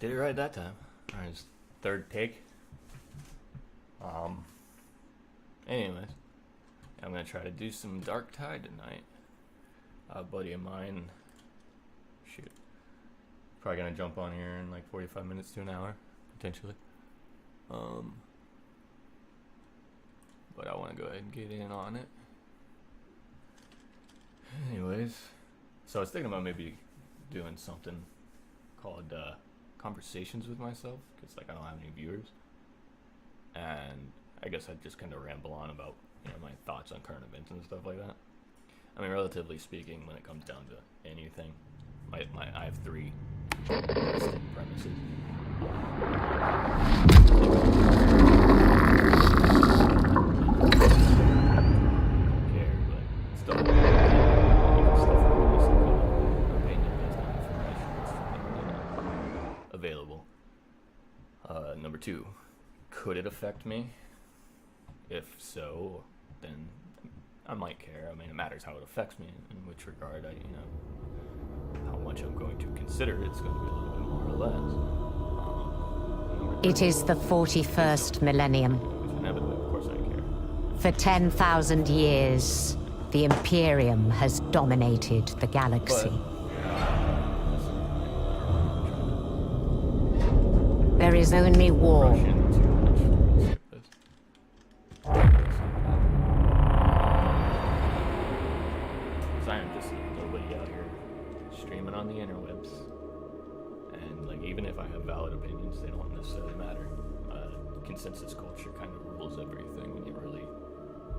Did it right that time. Alright, it's third take. Anyways, I'm gonna try to do some Darktide tonight. A buddy of mine, probably gonna jump on here in like 45 minutes to an hour, potentially. But I want to go ahead and get in on it. Anyways, so I was thinking about maybe doing something called conversations with myself, because like I don't have any viewers, and I guess I'd just kind of ramble on about my thoughts on current events and stuff like that. I mean, relatively speaking, when it comes down to anything, I have three premises. Available. Number two, could it affect me? If so, then I might care. I mean, it matters how it affects me, in which regard how much I'm going to consider it's going to be a little bit more or less. It is the 41st millennium. Inevitably, of course I care. For 10,000 years, the Imperium has dominated the galaxy. There is only war. I am just nobody out here streaming on the interwebs, and like even if I have valid opinions, they don't necessarily matter. Consensus culture kind of rules everything when you really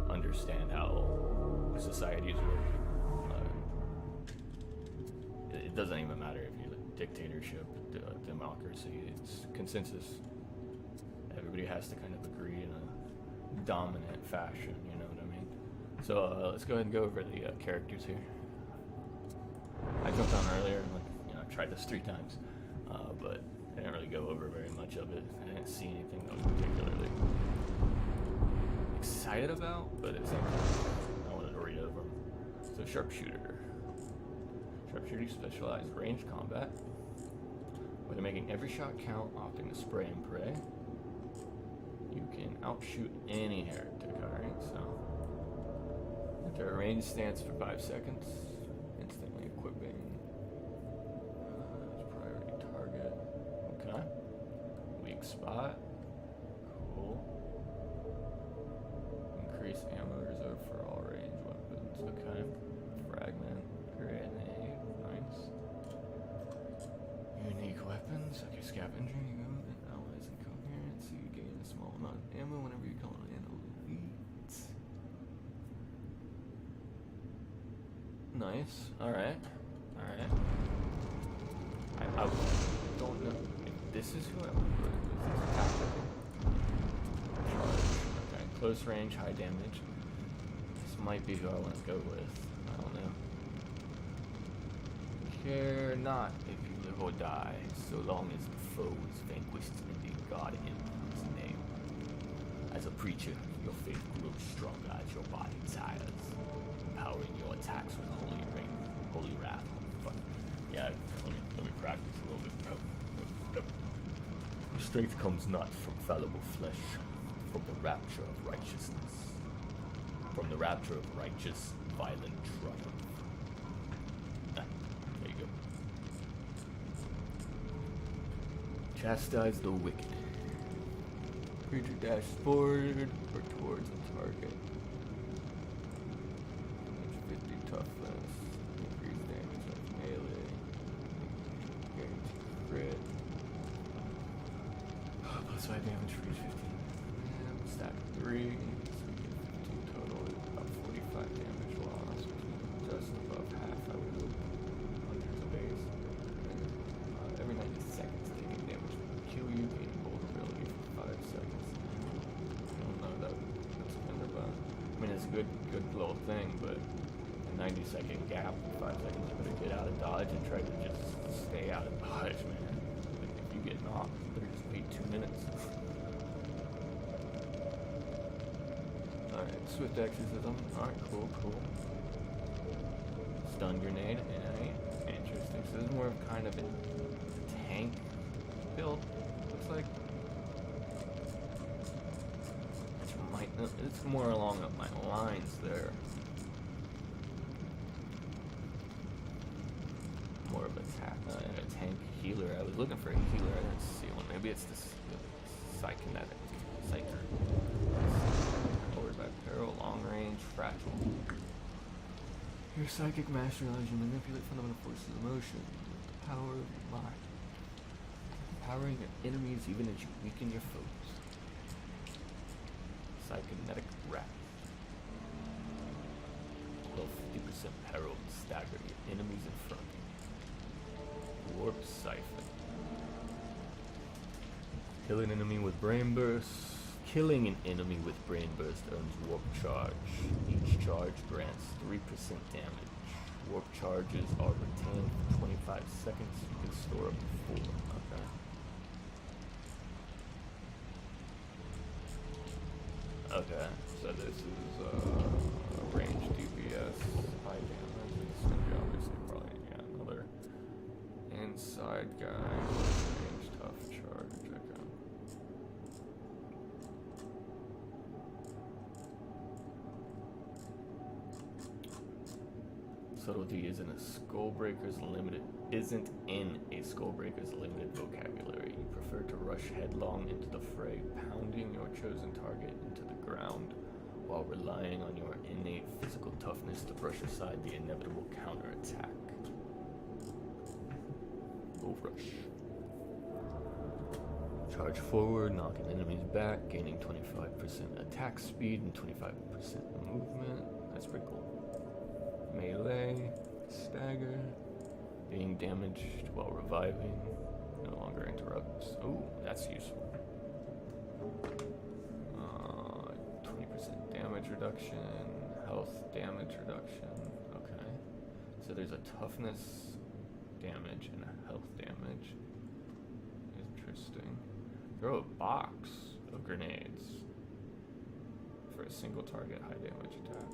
understand how societies work. It doesn't even matter if you're like dictatorship, democracy. It's consensus. Everybody has to kind of agree in a dominant fashion. You know what I mean? So let's go ahead and go over the characters here. I jumped on earlier and I tried this 3 times, but I didn't really go over very much of it. I didn't see anything that I was particularly excited about, but at the same time, I wanted to read over them. So Sharpshooter. Sharpshooter specialized range combat, whether making every shot count, opting to spray and pray. You can outshoot any heretic. Alright, so enter a range stance for 5 seconds, instantly equipping priority target. Okay. Weak spot. Cool. Increase ammo reserve for all range weapons. Okay. Fragment. Grenade. Nice. Unique weapons. Okay, scavenger. Allies and coherence. So you gain a small amount of ammo whenever you call an elite. Nice. Alright. Alright. I don't know if this is who I would put. Is this tactical? Charge. Okay. Close range, high damage. This might be who I want to go with. I don't know. Care not if you live or die, so long as the foe is vanquished and the God in his name. As a preacher, your faith grows stronger as your body tires, empowering your attacks with holy wrath. Yeah, let me practice a little bit. Strength comes not from fallible flesh, from the rapture of righteousness, from the rapture of righteous, violent triumph. There you go. Chastise the wicked. Creature dashes forward or towards the target. 50 toughness. Increased damage of melee. Guaranteed crit. Plus 5 damage for each 15. Stack of 3. So we get 15 total. About 45 damage loss. Just above half, I would hope. Under the base. Every 90 seconds, taking damage will kill you. Gain vulnerability for 5 seconds. I don't know, that's kind of I mean, it's a good little thing, but a 90-second gap, 5 seconds, you better get out of dodge and try to just stay out of dodge, man. Like, if you get knocked, you better just wait 2 minutes. Alright, swift exorcism. Alright, cool. Stun grenade. Interesting. So this is more of kind of a tank killed. Looks like. It's more along my lines there. More of a tank healer. I was looking for a healer. I didn't see one. Maybe it's this psychokinetic psyker. Powered by peril, long range, fragile. Your psychic master allows you to manipulate fundamental forces of motion with the power of your mind, empowering your enemies even as you weaken your foes. Psychokinetic wrath. Well, 50% peril and stagger your enemies in front of you. Warp siphon. Kill an enemy with brain burst. Killing an enemy with brain burst earns warp charge. Each charge grants 3% damage. Warp charges are retained for 25 seconds. You can store up to 4. Okay. Okay, so this is range DPS, high damage. It's gonna be obviously probably another inside guy. Range tough charge. Okay. Subtlety isn't in a Skullbreaker's limited vocabulary. You prefer to rush headlong into the fray, pounding your chosen target into the ground while relying on your innate physical toughness to brush aside the inevitable counterattack. Bull rush. Charge forward, knocking enemies back, gaining 25% attack speed and 25% movement. That's pretty cool. Melee, stagger, being damaged while reviving, no longer interrupts. Oh, that's useful. 20% damage reduction, health damage reduction. Okay. So there's a toughness damage and a health damage. Interesting. Throw a box of grenades for a single target high damage attack.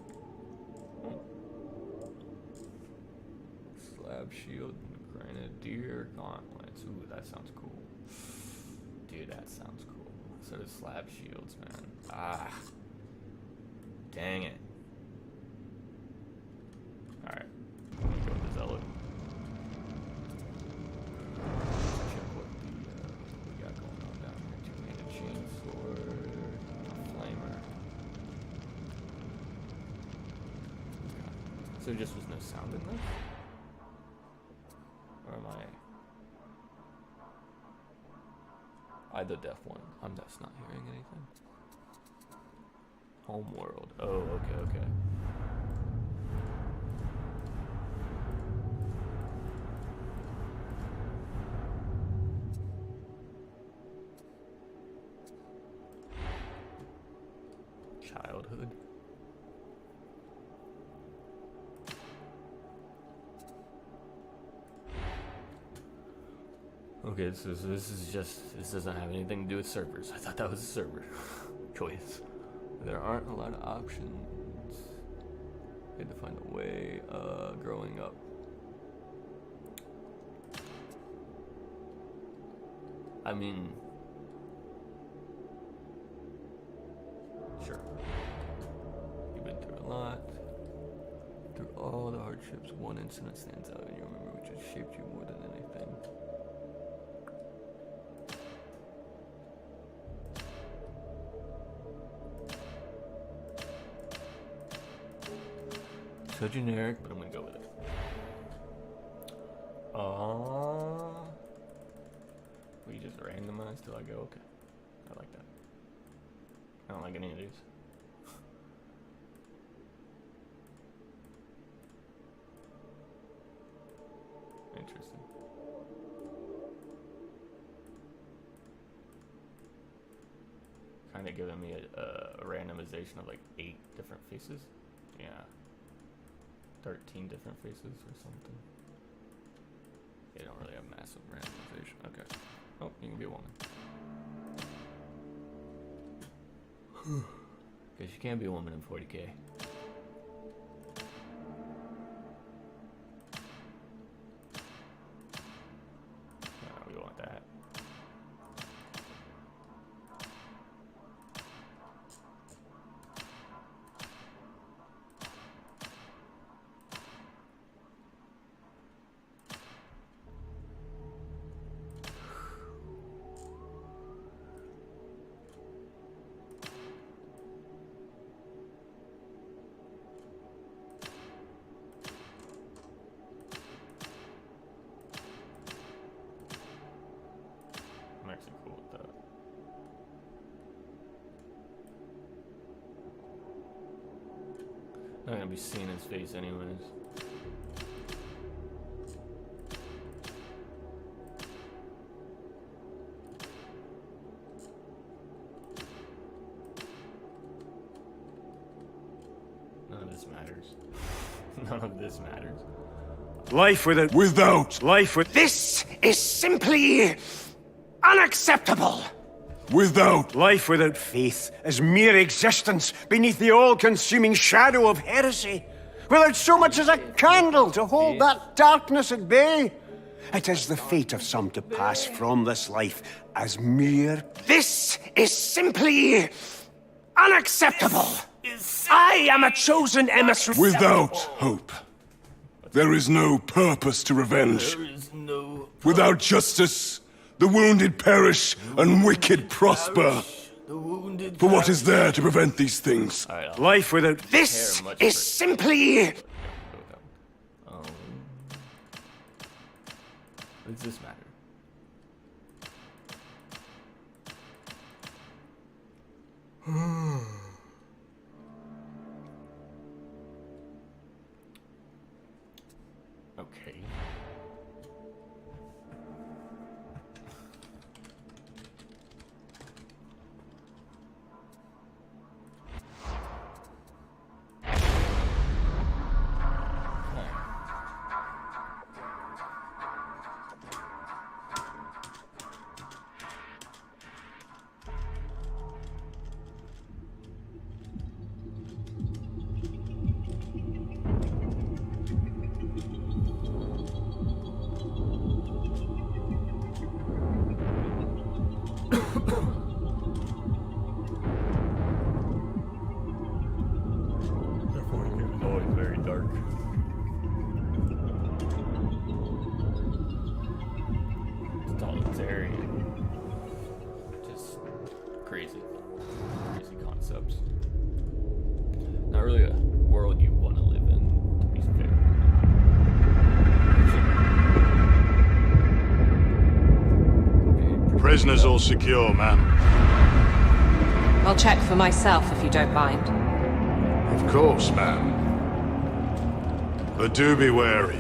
Slab shield and grenadier gauntlets. Ooh, that sounds cool. Dude, that sounds cool. So does slab shields, man. Ah. Dang it. Alright. I'm gonna go with the zealot. Check what we got going on down here. Two-handed chainsword, a flamer. Okay. So there just was no sound in this? Or am I the deaf one? I'm just not hearing anything. Homeworld. Oh, okay. Childhood. Okay, so this doesn't have anything to do with servers. I thought that was a server choice. There aren't a lot of options. You had to find a way. Growing up. I mean, sure. You've been through a lot. Through all the hardships, one incident stands out and you remember which has shaped you more than anything. So generic, but I'm gonna go with it. We just randomized till I go, okay. I like that. I don't like any of these. Interesting. Kind of giving me a randomization of like 8 different faces. Yeah. 13 different faces or something. They don't really have massive randomization. Okay. Oh, you can be a woman. Because you can't be a woman in 40K. No, we want that. Not gonna be seeing his face anyways. None of this matters. None of this matters. Life without life with this is simply unacceptable. Without life without faith is mere existence beneath the all-consuming shadow of heresy. Without so much as a candle to hold that darkness at bay. It is the fate of some to pass from this life as mere. This is simply unacceptable. I am a chosen emissary. Without hope, there is no purpose to revenge. There is no Without justice, the wounded perish and wicked prosper. The wounded. For what is there to prevent these things? Alright, Life without this is simply. what does this matter? Okay. It was always very dark. Totalitarian. Just crazy. Crazy concepts. Not really a world you want to live in, to be fair. Prisoners all secure, ma'am. I'll check for myself if you don't mind. Of course, ma'am. But do be wary.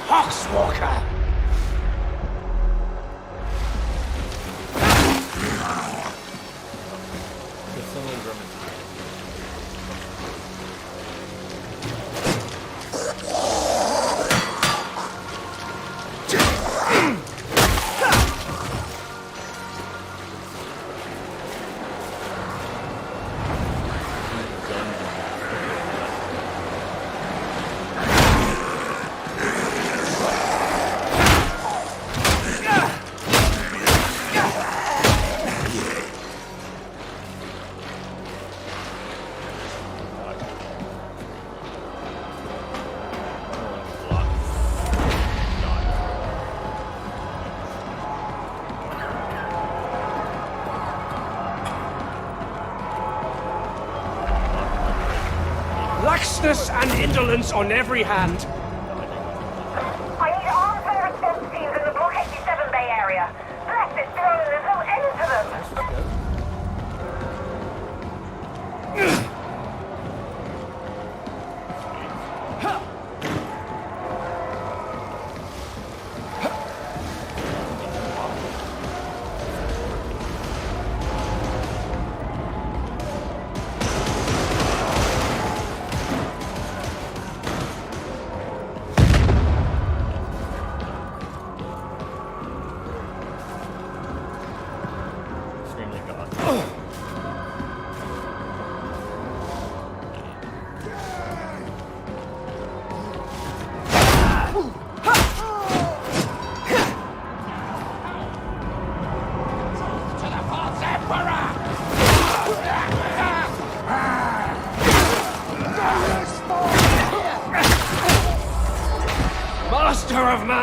Hawkswalker! Laxness and indolence on every hand. I need armed fire response teams in the Block 87 Bay area. Bless this throne, there's no end to them.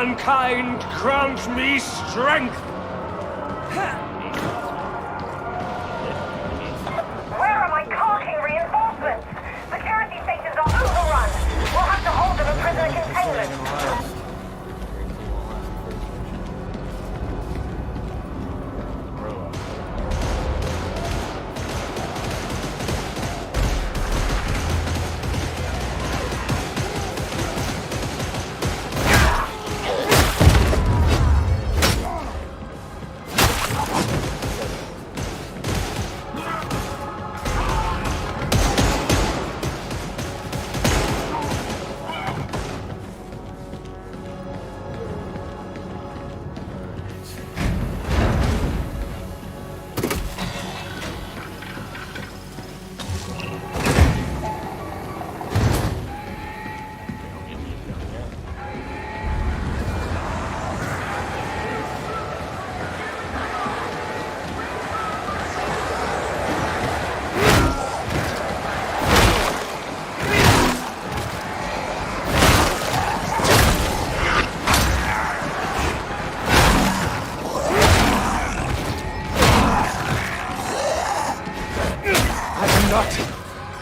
mankind grant me strength! Where are my carking reinforcements? Security stations are overrun. We'll have to hold them in prisoner containment.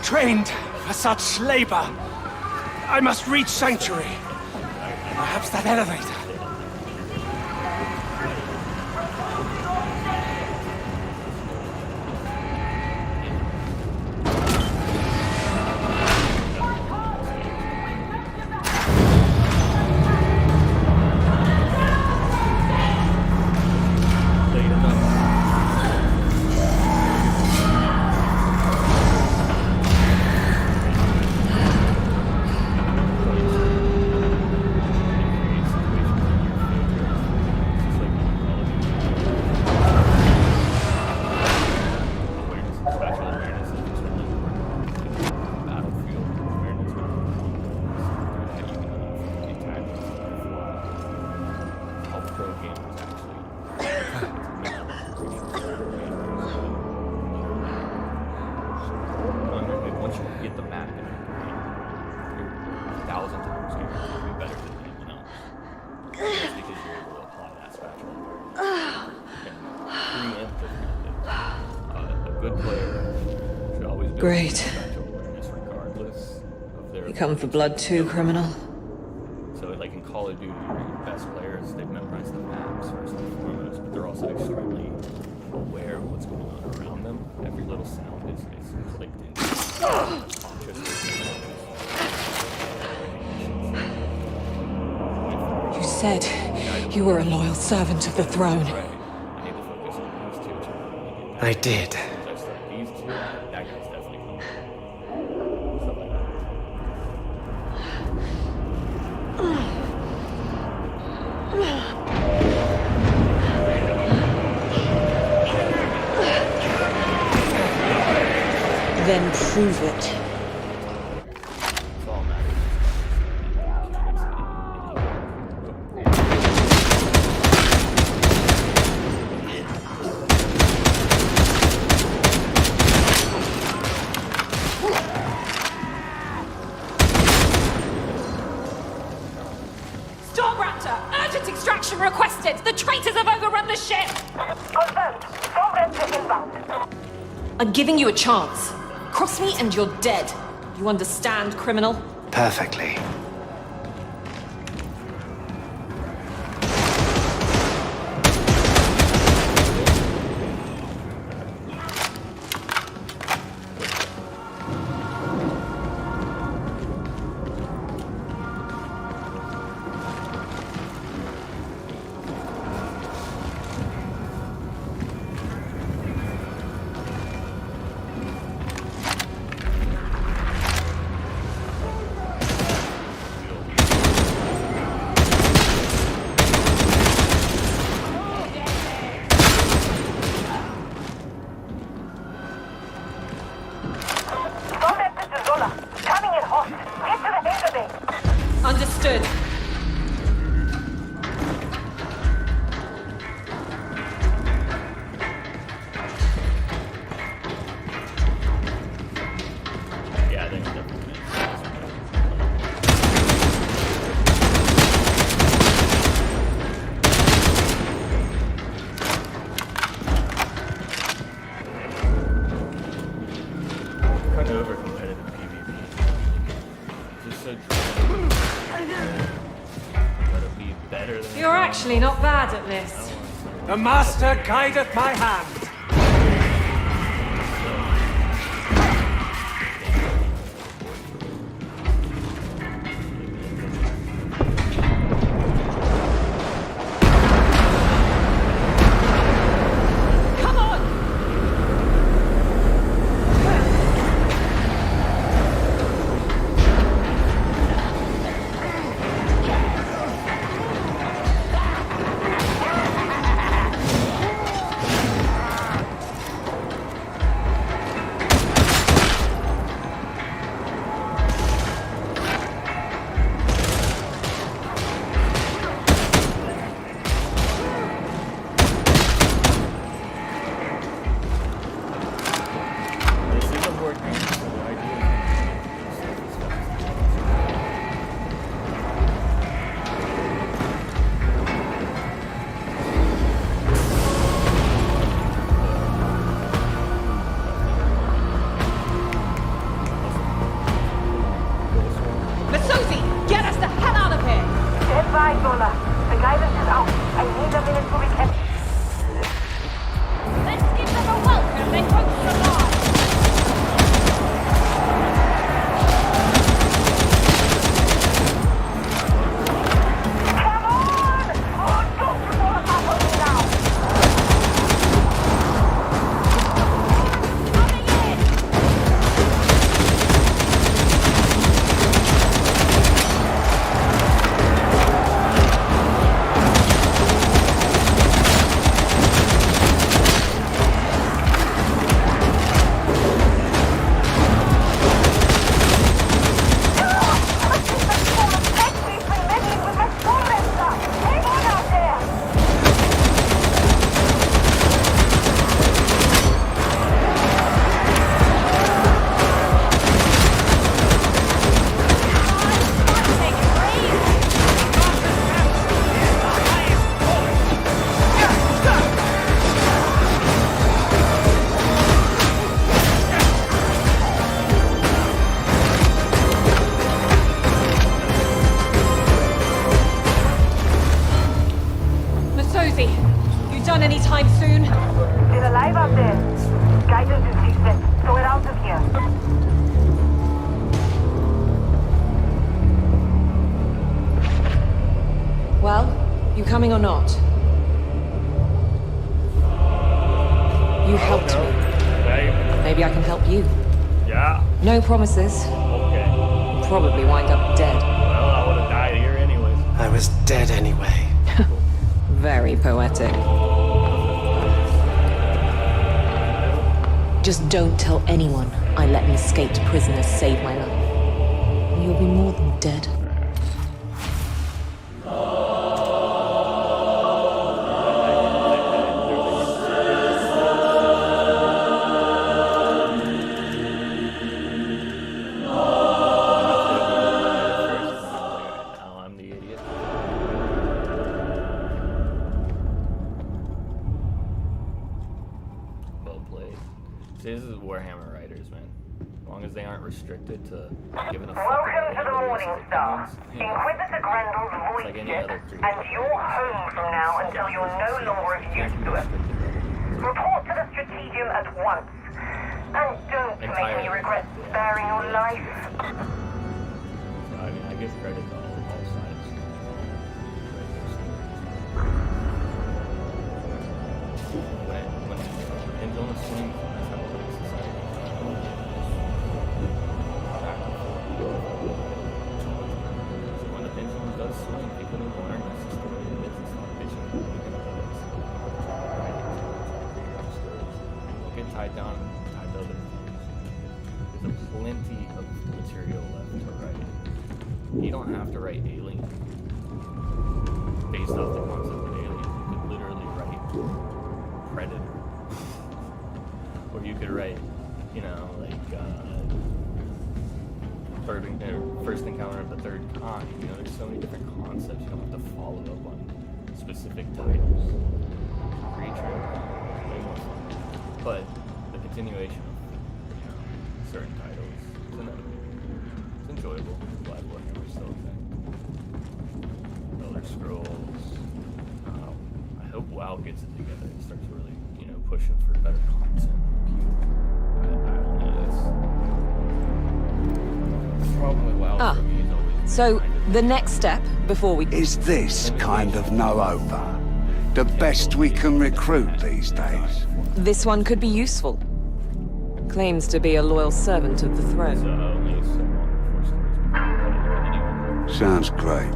Trained for such labor. I must reach Sanctuary. Perhaps that elevator. Great. You come for blood too, criminal? So, like in Call of Duty, your best players, they've memorized the maps first and foremost, but they're also extremely aware of what's going on around them. Every little sound is clicked into consciousness. You said you were a loyal servant of the throne. Right. I need to focus on these two to I did. just like these two, that guy's definitely coming. Stuff like that. Then prove it. It's all matters. Storm Raptor! Urgent extraction requested! The traitors have overrun the ship! Confirmed. Storm Raptor inbound. I'm giving you a chance. Cross me and you're dead. You understand, criminal? Perfectly. actually not bad at this. The Master guideth my hand. Come on! This is a board game, so the idea is Masuzi, get us the hell out of here! Advise, Lola. The guidance is out. I need a minute to recap. Let's give them a welcome they won't survive! Come on! Oh, don't want to now. Coming in! Masuzi, you done any time soon? Still alive out there. Guidance is reset, so we're out of here. Well, you coming or not? You helped me. Right? Maybe I can help you. Yeah. No promises. Okay. You'll probably wind up dead. Well, I would have died here anyways. I was dead anyway. Very poetic. Just don't tell anyone I let an escaped prisoner save my life. Or you'll be more than dead. Now I'm the idiot. Well played. See, this is Warhammer writers, man. As long as they aren't restricted to giving a fuck about Welcome to the anybody's Morning Star. opinions, you know, Inquisitor Grendel's voice like any jet, other creator. and you're home from now until you're no longer of you use can't be to us. restricted to that. Report to the Strategium at once. And don't make Entirely. me regret sparing your life. So, I mean, I give credit to all sides. When pendulum swing, that's how it is society. So when the pendulum does swing, people need to learn that's just the way it is. It's not bitching. Don't get tied down and tied to other things. There's plenty of material left to write. You don't have to write Alien based off the concept of Alien. You could literally write Predator. Or you could write, you know, like First Encounter of the Third Kind. You know, there's so many different concepts. You don't have to follow up on specific titles. Creature, way more fun. But the continuation of certain titles is inevitable. It's enjoyable. I'm glad Warhammer's still a thing. Elder Scrolls, Valve gets it together and starts really, pushing for better content. I don't know. That's the problem with WoW for me is always So, the next step before we... Is this kind of no-over the best we can recruit these days? This one could be useful. Claims to be a loyal servant of the throne. only so long before stories become repetitive anyway. Sounds great.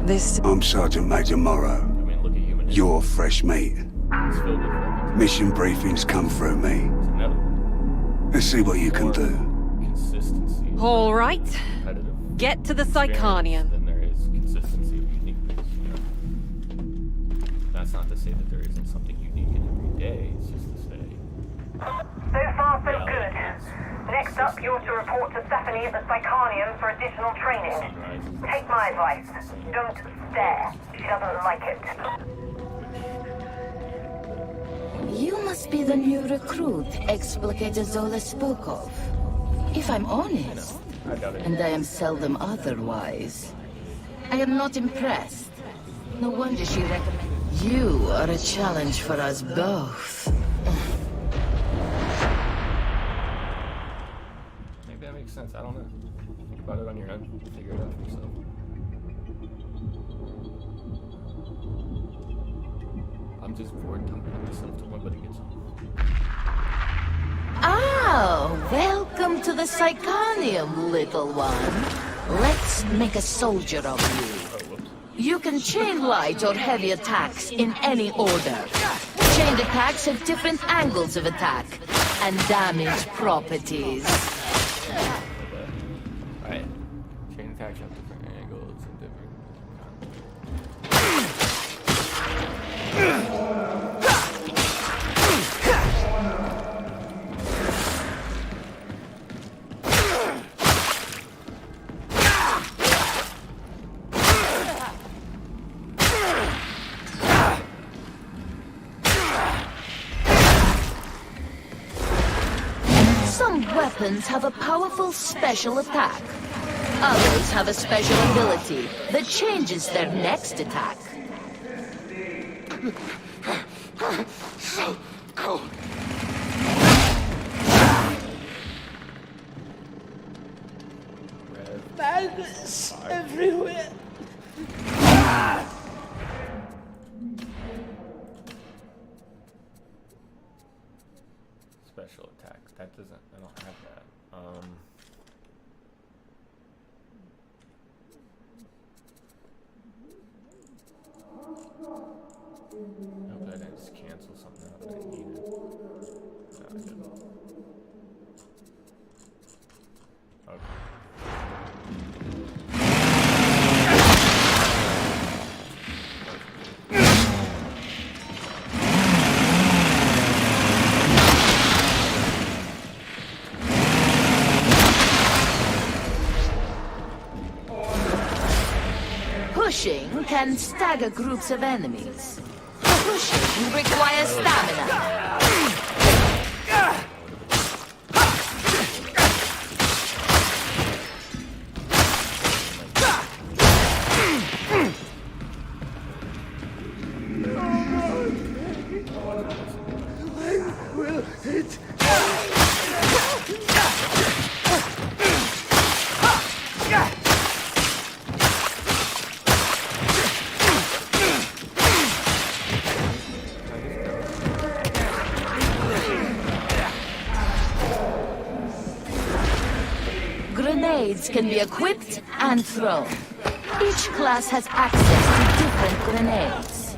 This... I'm Sergeant Major Morrow. I mean, look at human. You're fresh meat. It's filled with repetition. Mission briefings come through me. It's inevitable. Let's see what you can do. Consistency. All right. Repetitive. Get to the experience Psychonium. Then there is consistency of uniqueness. That's not to say that there isn't something unique in every day. It's just to say. So far, so good. Next up, you're to report to Stephanie at the Psychonium for additional training. Take my advice. Don't stare. She doesn't like it. You must be the new recruit Explicator Zola spoke of. If I'm honest, and I am seldom otherwise, I am not impressed. No wonder she recommended. You are a challenge for us both. Maybe that makes sense. I don't know. Think about it on your own. Figure it out for yourself. I'm just bored comparing myself to one, but it gets. Ah, welcome to the Psychonium, little one. Let's make a soldier of you. You can chain light or heavy attacks in any order. Chained attacks have different angles of attack and damage properties. Alright. Chain attacks have different angles and different. Some weapons have a powerful special attack. Others have a special ability that changes their next attack. So cold. Madness everywhere. Special attack. That doesn't. I don't have that. I hope I didn't just cancel something out that I needed. No, I didn't. Okay. Pushing can stagger groups of enemies. Pushing requires stamina. Grenades can be equipped and thrown. Each class has access to different grenades.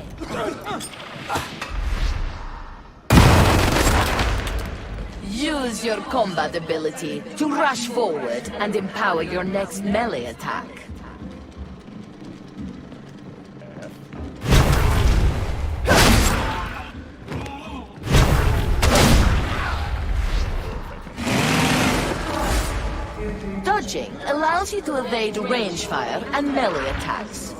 Use your combat ability to rush forward and empower your next melee attack. Dodging allows you to evade range fire and melee attacks.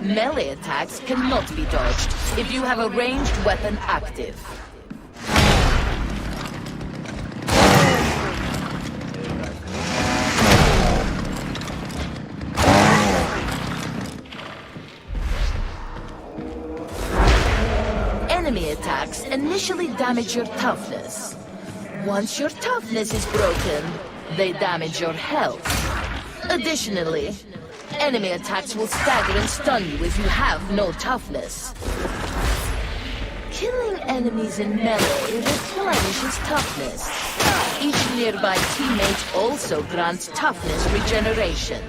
Melee attacks cannot be dodged if you have a ranged weapon active. enemy attacks initially damage your toughness. Once your toughness is broken, they damage your health. Additionally, enemy attacks will stagger and stun you if you have no toughness. Killing enemies in melee replenishes toughness. Each nearby teammate also grants toughness regeneration.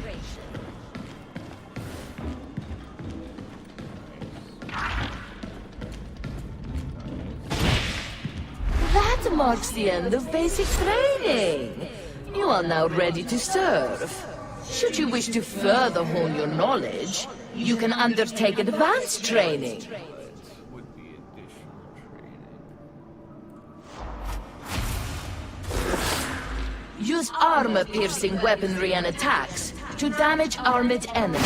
That marks the end of basic training. You are now ready to serve. Should you wish to further hone your knowledge, you can undertake advanced training. Would be additional training. Use armor-piercing weaponry and attacks to damage armored enemies.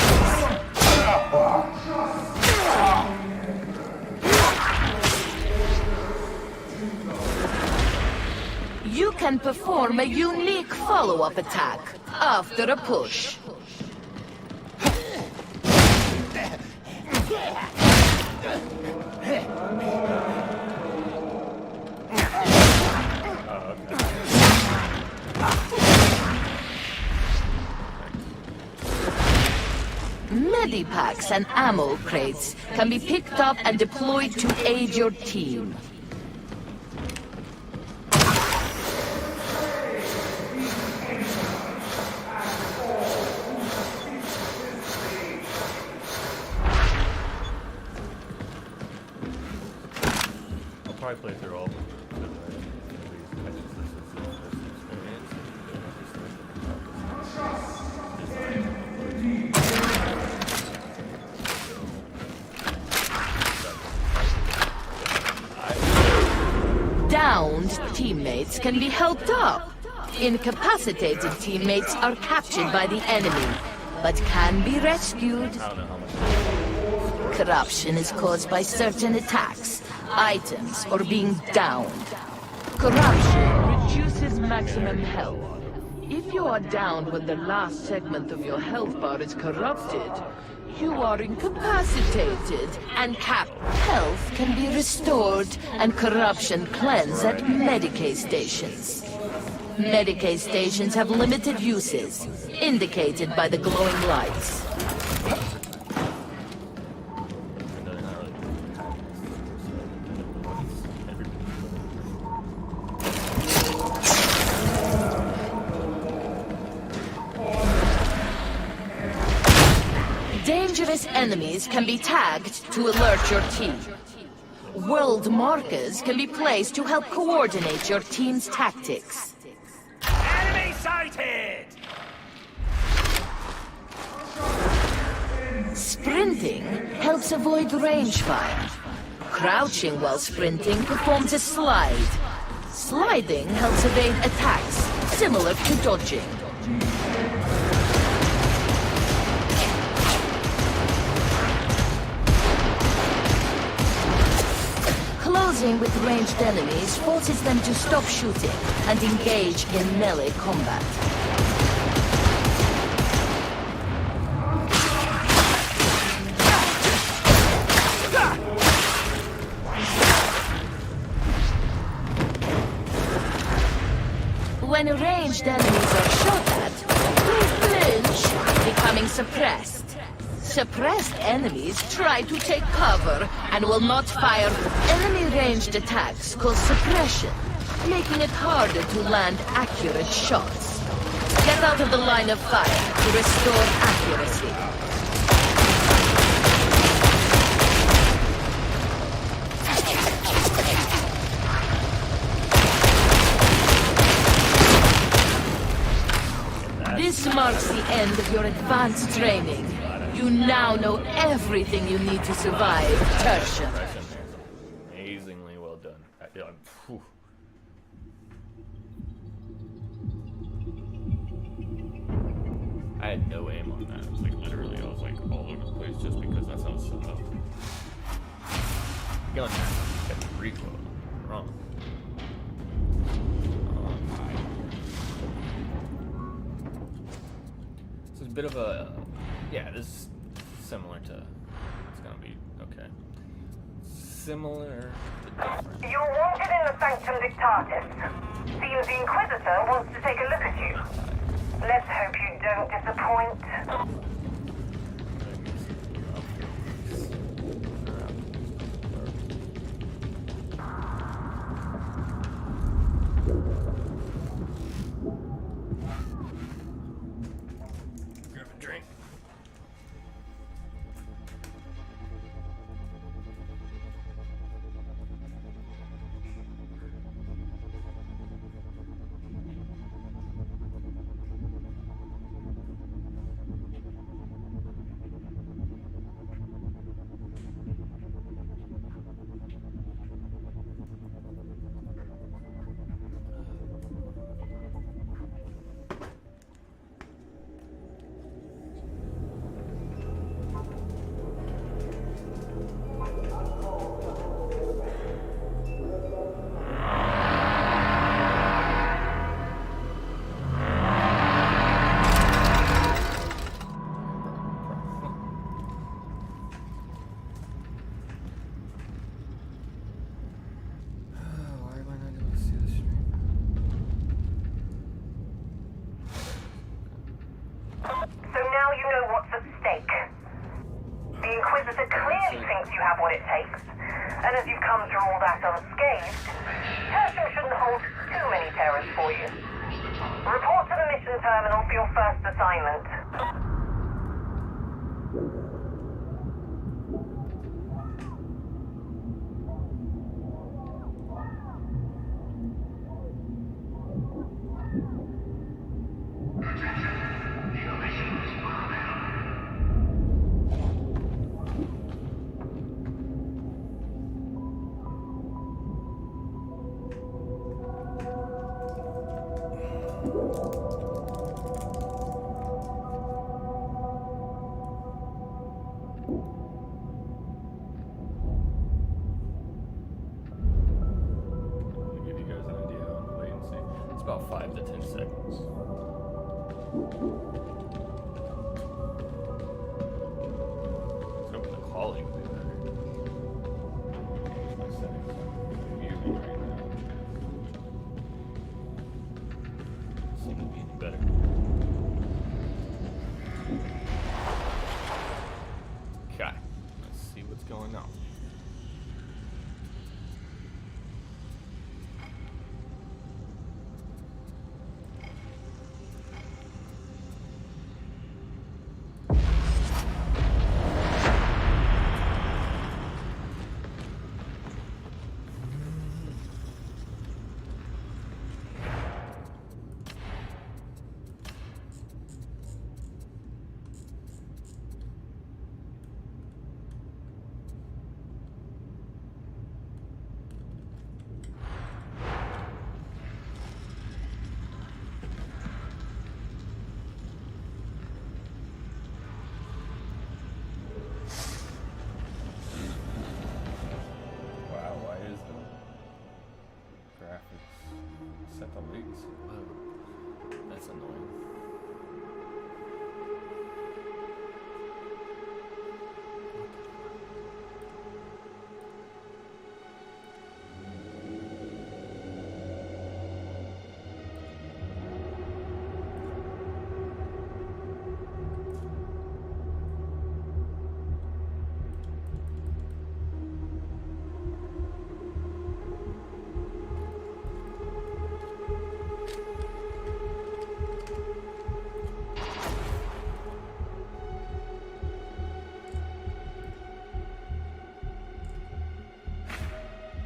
You can perform a unique follow-up attack after a push. Medipacks and ammo crates can be picked up and deployed to aid your team. Probably play through all of them. Downed teammates can be helped up. Incapacitated teammates are captured by the enemy, but can be rescued. I don't know how much. Corruption is caused by certain attacks, items, or being downed. Corruption reduces maximum health. If you are downed when the last segment of your health bar is corrupted, you are incapacitated, and capped health can be restored and corruption cleansed at Medicaid stations. Medicaid stations have limited uses, indicated by the glowing lights. Dangerous enemies can be tagged to alert your team. World markers can be placed to help coordinate your team's tactics. Enemy sighted! Sprinting helps avoid range fire. Crouching while sprinting performs a slide. Sliding helps evade attacks, similar to dodging. Closing with ranged enemies forces them to stop shooting and engage in melee combat. When ranged enemies are shot at, they flinch, becoming suppressed. Suppressed enemies try to take cover and will not fire. Enemy ranged attacks cause suppression, making it harder to land accurate shots. Get out of the line of fire to restore accuracy. This marks the end of your advanced training. You now know everything you need to survive Tertium. Amazingly well done. Whew. I had no aim on that. It was like literally, I was like all over the place just because that's how it's set up. Gun got the recoil wrong. So it's a bit of a, yeah, this is similar to, it's gonna be okay. similar but different. You're wanted in the Sanctum Dictatis. Seems the Inquisitor wants to take a look at you. Let's hope you don't disappoint. Grab a drink. Why am I not able to see the stream? So now you know what's at stake. The Inquisitor clearly thinks you have what it takes, and as you've come through all that unscathed, Tertium shouldn't hold too many terrors for you. Report to the mission terminal for your first assignment. To give you guys an idea on the latency, it's about 5 to 10 seconds. Let's hope the quality will be better. My settings I'm using right now seem to be any better. Okay, let's see what's going on. Wow, why is the graphics set to latency? Whoa, that's annoying.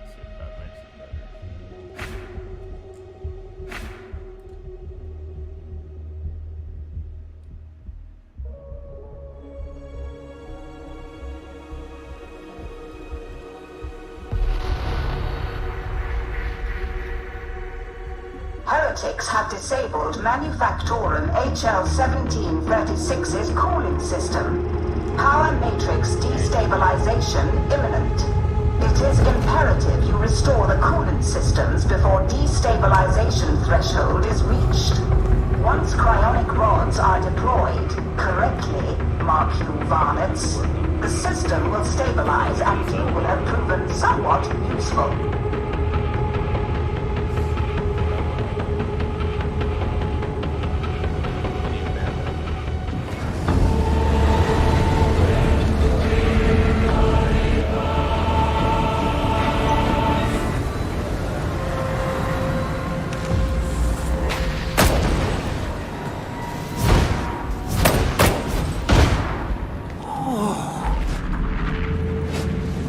See if that makes it better. Heretics have disabled Manufactorum HL-1736's cooling system. Power matrix destabilization imminent. It is imperative you restore the coolant systems before destabilization threshold is reached. Once cryonic rods are deployed correctly, mark you varmints, The system will stabilize and you will have proven somewhat useful.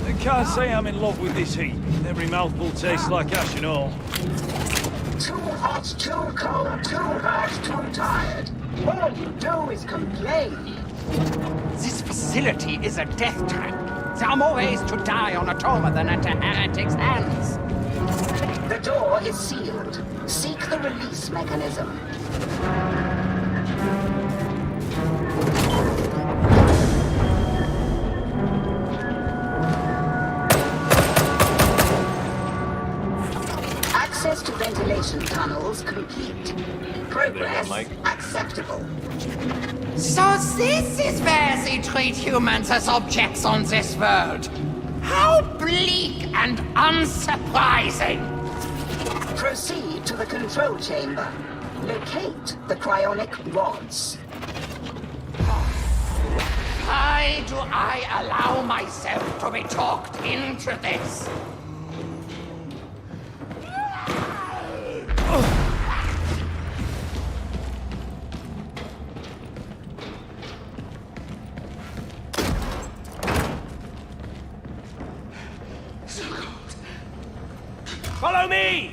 I can't say I'm in love with this heat. Every mouthful tastes like ash and all. Too hot, too cold, too hurt, too tired. All you do is complain. This facility is a death trap. There are more ways to die on Atoma than at a heretic's hands. The door is sealed. Seek the release mechanism. Access to ventilation tunnels complete. Progress acceptable. So this is where they treat humans as objects on this world. How bleak and unsurprising. Proceed to the control chamber. Locate the cryonic rods. Why do I allow myself to be talked into this? Follow me!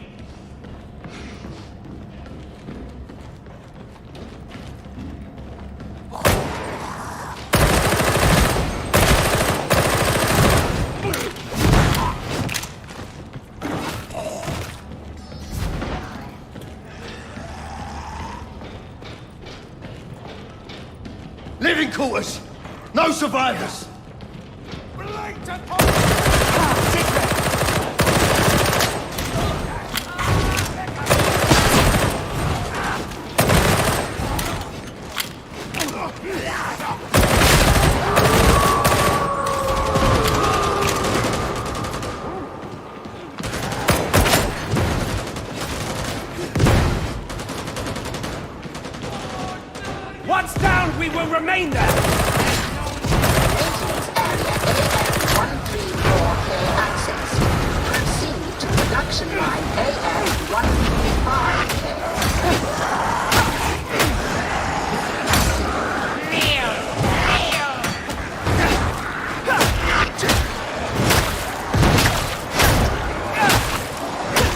Living quarters! No survivors! Once down, we will remain there! Maintenance area AN-134K access. Proceed to production line AN-135K.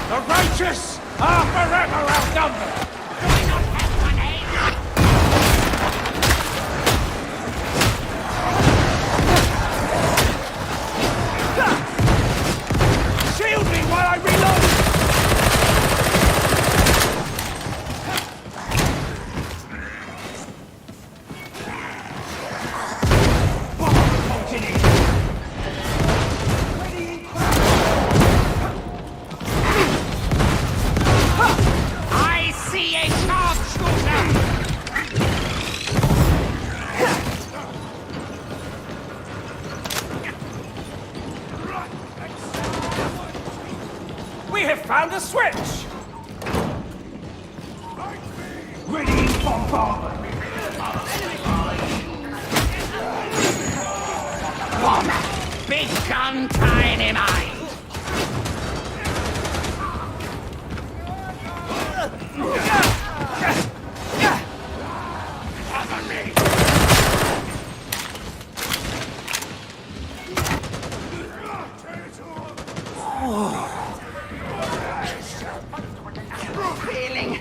The righteous are forever outnumbered! Shield me while I reload! I see a sharpshooter! We have found a switch! Ready for bomb! Bomb! Big gun, tiny mind! Cover me! Feeling.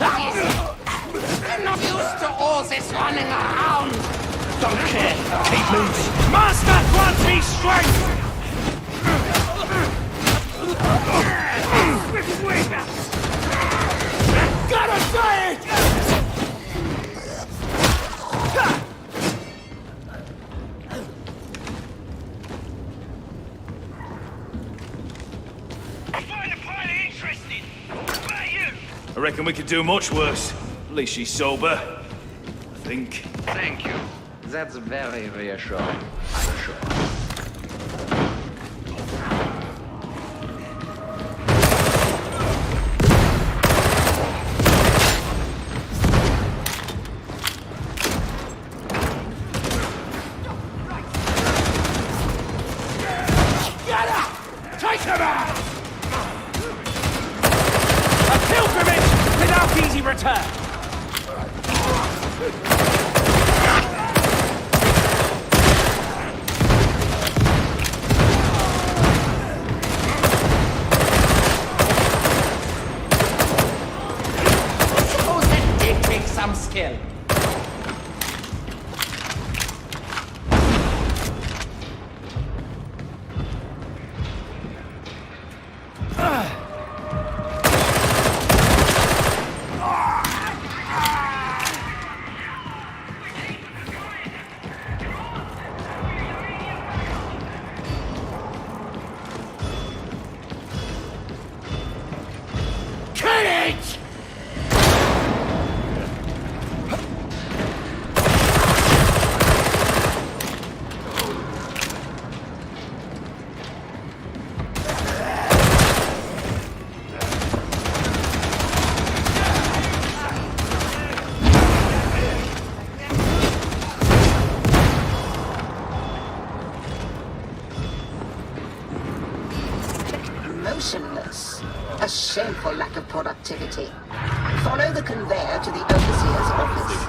I'm not used to all this running around. Don't care. Keep moving. Master grants me strength! Gotta say it! I find the pilot interesting. What about you? I reckon we could do much worse. At least she's sober. I think. Thank you. That's very reassuring, I'm sure. Take him out! A pilgrimage without easy return! I suppose that did take some skill. Motionless. A shameful lack of productivity. Follow the conveyor to the overseer's office.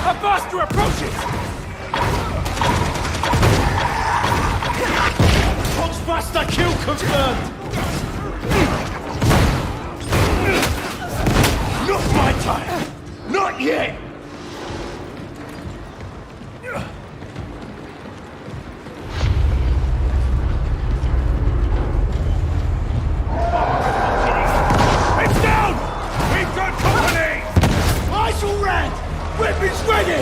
A master approaches! Foxmaster kill confirmed! Not my time! Not yet! It's down! We've got company! Eyes all red! Weapons ready!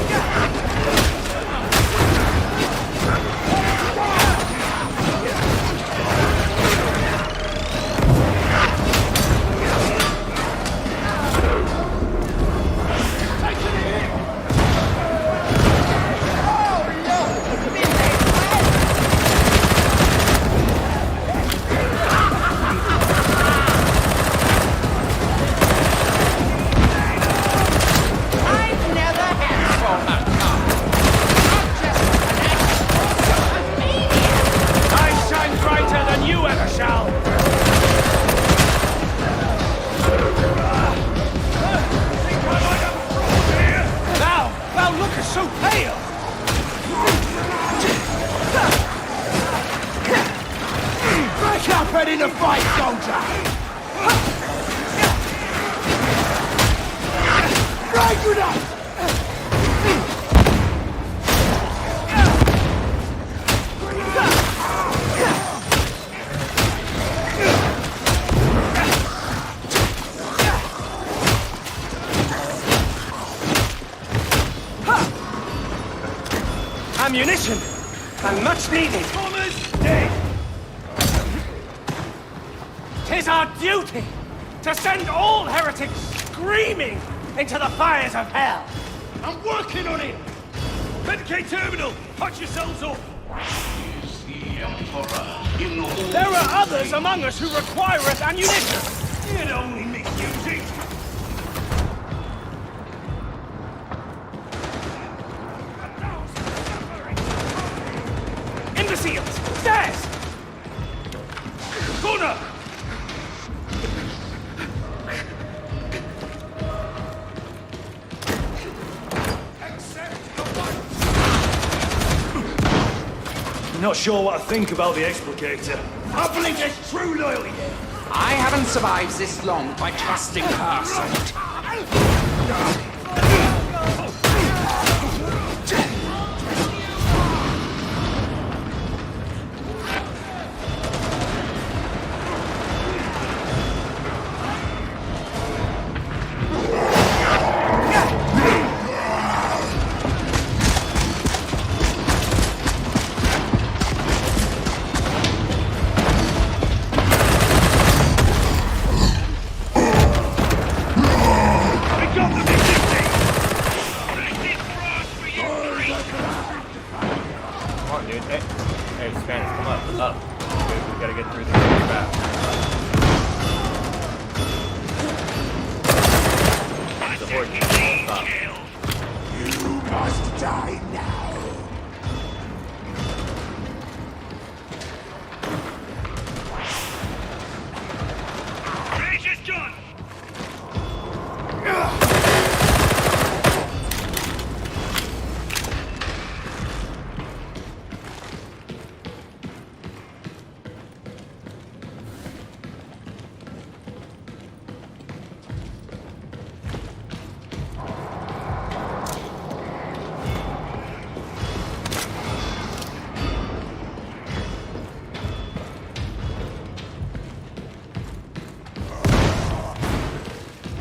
I shine brighter than you ever shall! Thou lookest so pale! Back up and in the fight, soldier! Frag grenade! Ammunition! And much needed! Thomas dead! 'Tis our duty to send all heretics screaming into the fires of hell! I'm working on it! Medicate terminal! Punch yourselves off! There are others among us who require us ammunition! It only misusing! Imbeciles! Stairs! Corner! Not sure what I think about the explicator. I believe there's true loyalty here. I haven't survived this long by trusting her side. We got the big thing! get through the back. The horde can stop. You must die now. Rage is done!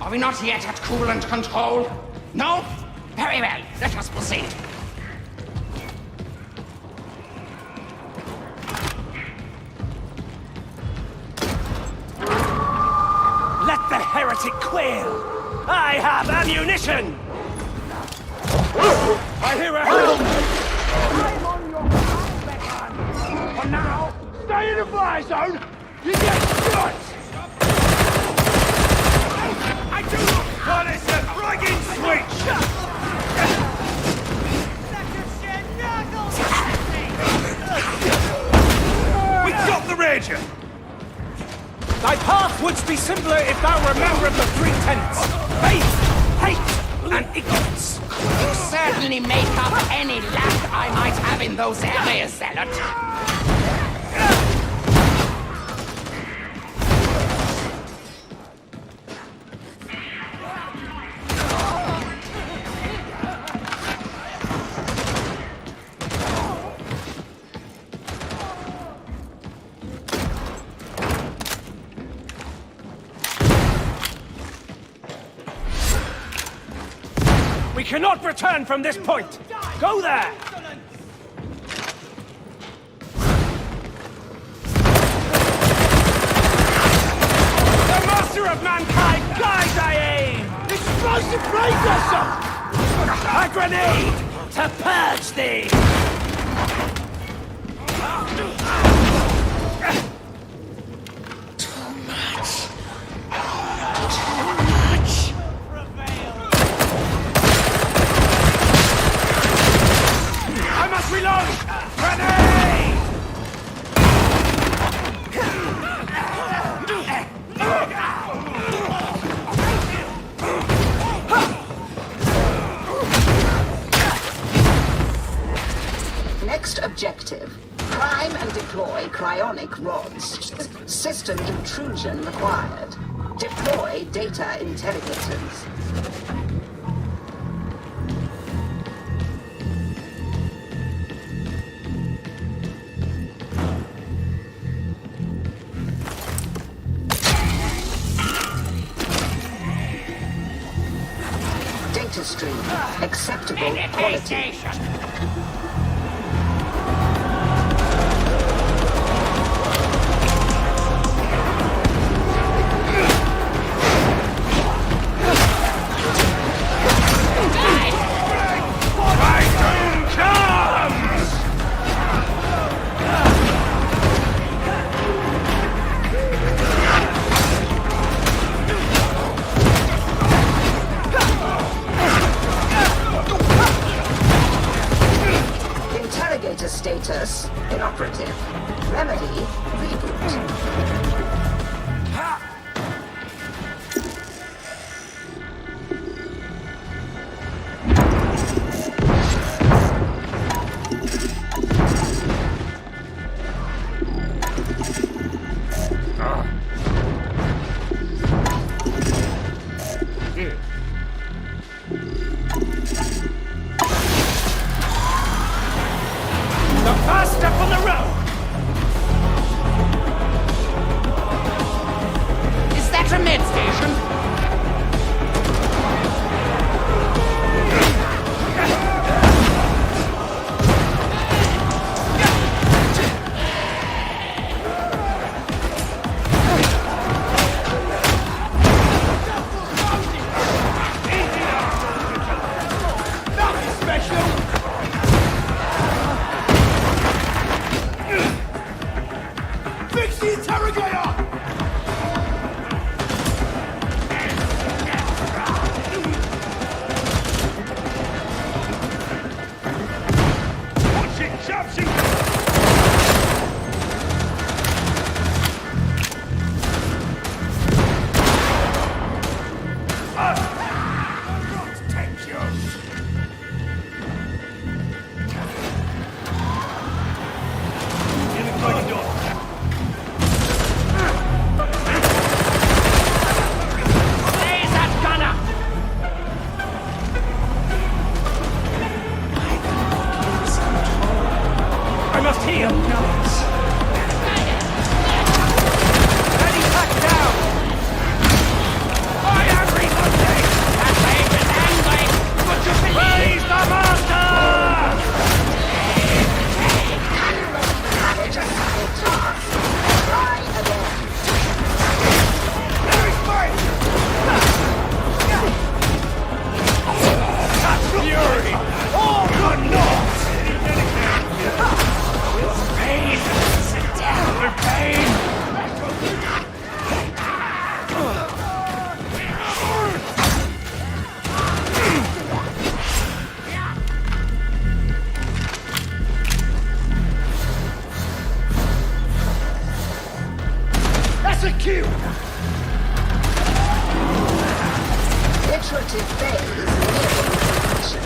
Are we not yet at coolant control? No? Very well. Let us proceed. Let the heretic quail! I have ammunition! I hear a help! I'm on your back. For now, stay in the fire zone! You get shot! I do not... What is the frigging switch? We got the ranger! Thy path would be simpler if thou were a member of the three tenets. Faith, hate, and ignorance. You certainly make up any lack I might have in those areas, Zealot. We cannot return from this point! Go there! The master of mankind guides thy aim! Explosive blazer! A grenade to purge thee! Reload! Grenade! Next objective. Prime and deploy cryonic rods. System intrusion required. Deploy data interrogators. Data stream. Acceptable quality. Status inoperative. Remedy reboot. Fast up on the road! Is that a med station? Nothing special! Fix the interrogator! Watch it, sharpshooter! Iterative phase near completion.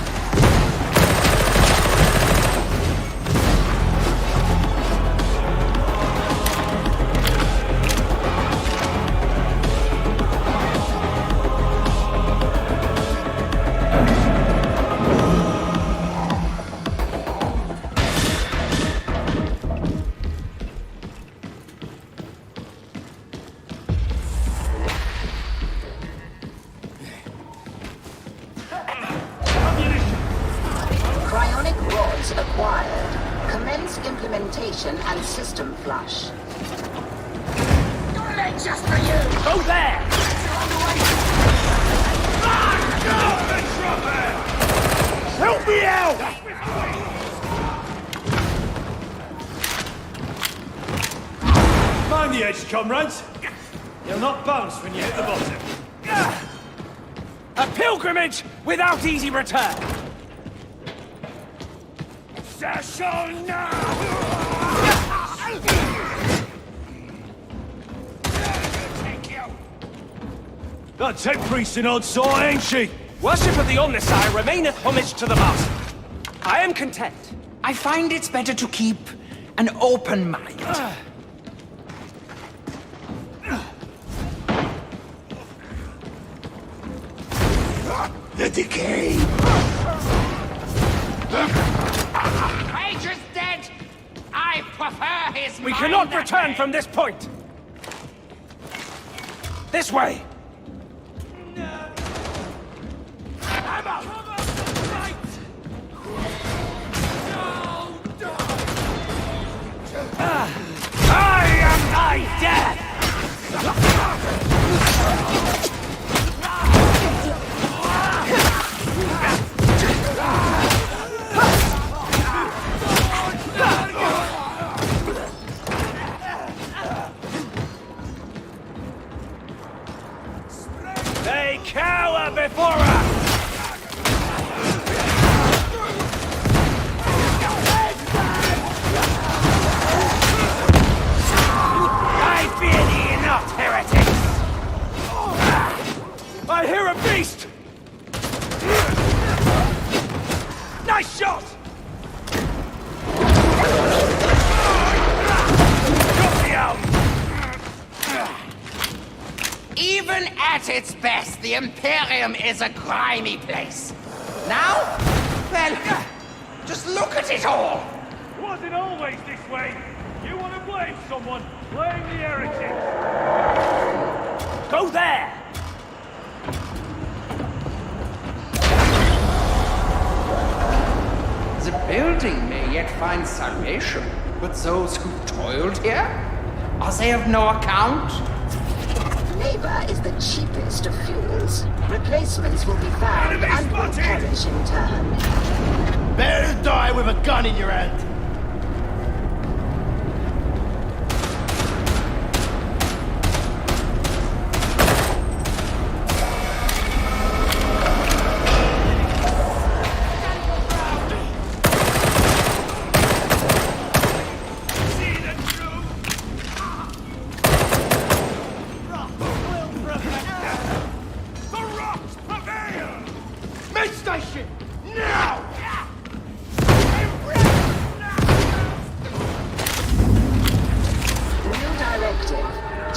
Acquired. Commence implementation and system flush. Your leg just for you! Go there! Help me out! Mind the edge, comrades. You'll not bounce when you hit the bottom. A pilgrimage without easy return! That tech priest in odd sort, ain't she? Worship of the Omnissiah remaineth homage to the Master. I am content. I find it's better to keep an open mind. The decay! Major's dead! I prefer his We mind cannot that return way. from this point! This way! I am thy death! They cower before us! I fear thee not, heretics! I hear a beast! Nice shot! Got me out! Even at its best, the Imperium is a grimy place. Now? Well, just look at it all! It wasn't always this way! You want to blame someone? Blame the heretics! Go there! The building may yet find salvation, but those who toiled here? Are they of no account? Labor is the cheapest of fuels. Replacements will be found and will perish in turn. Better to die with a gun in your hand.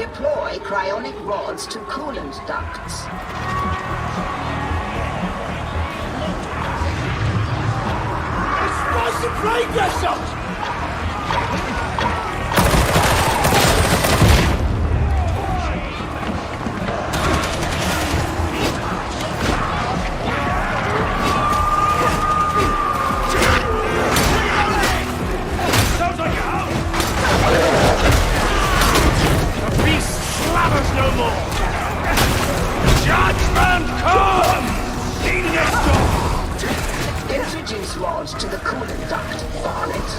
Deploy cryonic rods to coolant ducts. Spicy plague vessels! Sounds like you're out! The beast slathers no more! Judgment come! Introduce rods to the coolant duct, Varlet.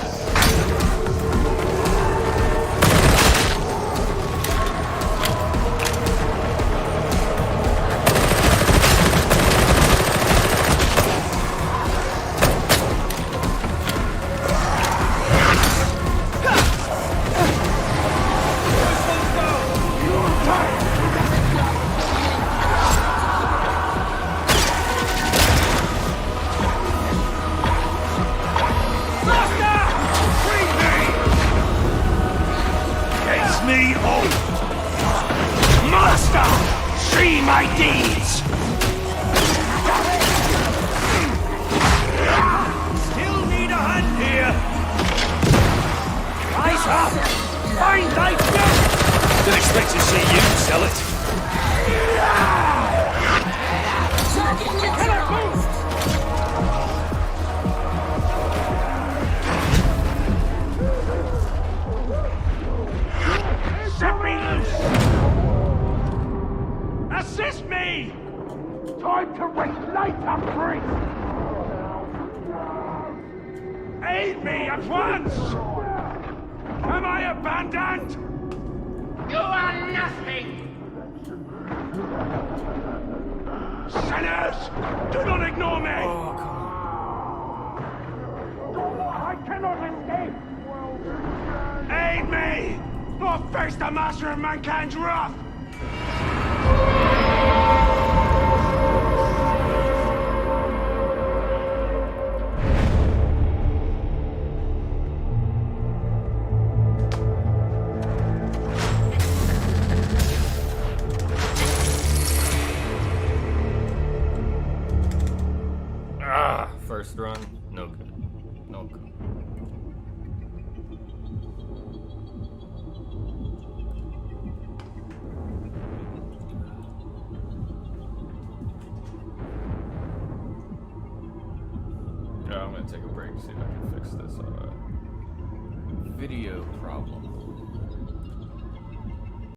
Me all! Master! See my deeds! Still need a hand here! Rise up! Find thy death! Didn't expect to see you sell it. Set me loose! Assist me! Time to rest later, priest! Aid me at once! Am I abandoned? You are nothing! Sinners! Do not ignore me! I cannot escape! Aid me! Or face the master of mankind's wrath! First run, no good. No good. Yeah, I'm gonna take a break, see if I can fix this video problem.